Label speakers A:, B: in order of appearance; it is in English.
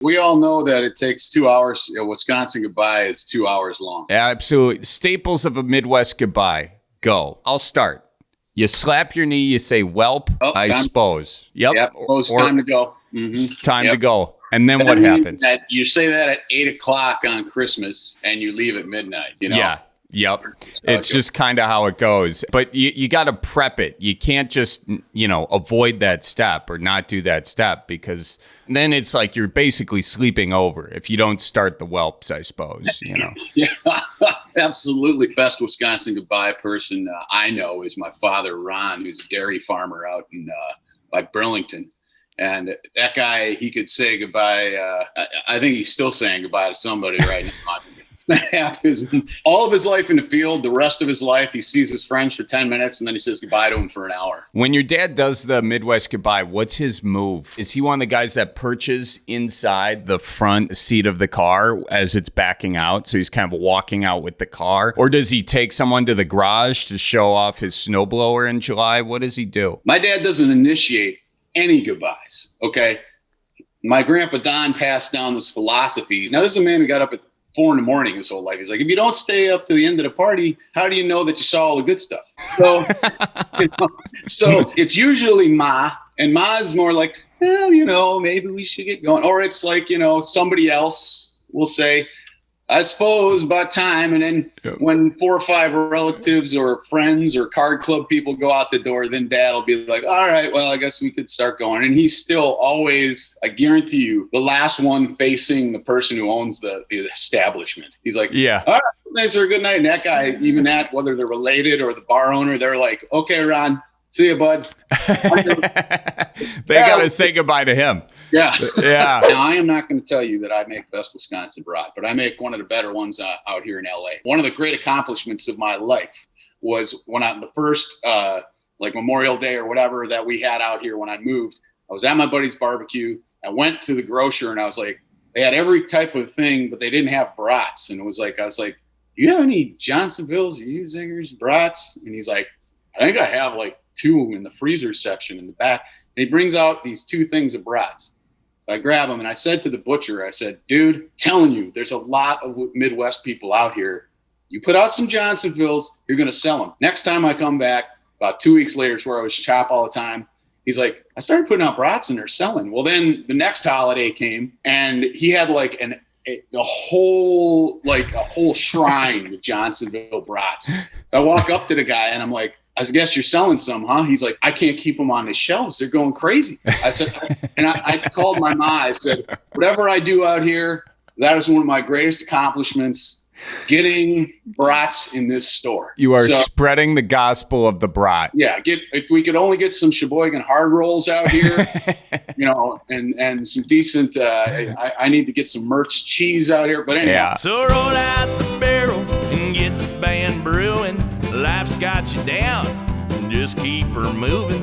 A: We all know that it takes 2 hours. Wisconsin goodbye is 2 hours long.
B: Absolutely. Staples of a Midwest goodbye. Go. I'll start. You slap your knee, you say, Welp, I spose. Yep.
A: Time to go. Mm-hmm.
B: Time to go. And then what happens?
A: You say that at 8 o'clock on Christmas and you leave at midnight.
B: Yeah. Yep. It's just kind of how it goes. But you got to prep it. You can't just, avoid that step or not do that step, because then it's like you're basically sleeping over if you don't start the whelps, I suppose.
A: Yeah, absolutely. Best Wisconsin goodbye person I know is my father, Ron, who's a dairy farmer out in by Burlington. And that guy, he could say goodbye. I think he's still saying goodbye to somebody right now. All of his life in the field, the rest of his life, he sees his friends for 10 minutes and then he says goodbye to him for an hour.
B: When your dad does the Midwest goodbye, what's his move? Is he one of the guys that perches inside the front seat of the car as it's backing out? So he's kind of walking out with the car? Or does he take someone to the garage to show off his snowblower in July? What does he do?
A: My dad doesn't initiate any goodbyes, okay? My grandpa Don passed down this philosophy. Now, this is a man who got up at 4 a.m. his whole life. He's like, if you don't stay up to the end of the party, how do you know that you saw all the good stuff? So, so it's usually Ma, and Ma is more like, well, maybe we should get going. Or it's like, somebody else will say, I suppose about time. And then when 4 or 5 relatives or friends or card club people go out the door, then dad will be like, all right, well, I guess we could start going. And he's still always, I guarantee you, the last one facing the person who owns the establishment. He's like, yeah, all right, thanks for a good night. And that guy, even that, whether they're related or the bar owner, they're like, okay, Ron, see you, bud.
B: They got to say goodbye to him.
A: Yeah.
B: Yeah.
A: Now, I am not going to tell you that I make best Wisconsin brat, but I make one of the better ones out here in LA. One of the great accomplishments of my life was when the first Memorial Day or whatever that we had out here when I moved, I was at my buddy's barbecue. I went to the grocer and I was like, they had every type of thing, but they didn't have brats. And I was like, do you have any Johnsonvilles or U-Zingers, brats? And he's like, I think I have like 2 in the freezer section in the back. And he brings out these 2 things of brats. So I grab them and I said to the butcher, I said, dude, telling you, there's a lot of Midwest people out here. You put out some Johnsonvilles, you're going to sell them. Next time I come back, about 2 weeks later, it's where I was chop all the time. He's like, I started putting out brats and they're selling. Well, then the next holiday came and he had like a whole shrine with Johnsonville brats. I walk up to the guy and I'm like, I guess you're selling some, huh? He's like, I can't keep them on the shelves. They're going crazy. I said, and I called my mom. I said, whatever I do out here, that is one of my greatest accomplishments, getting brats in this store.
B: You are spreading the gospel of the brat.
A: Yeah. If we could only get some Sheboygan hard rolls out here, and some decent, I need to get some Mertz cheese out here. But anyway.
B: Yeah.
C: So roll out the barrel and get the band brewing. Life's got you down, just keep her moving.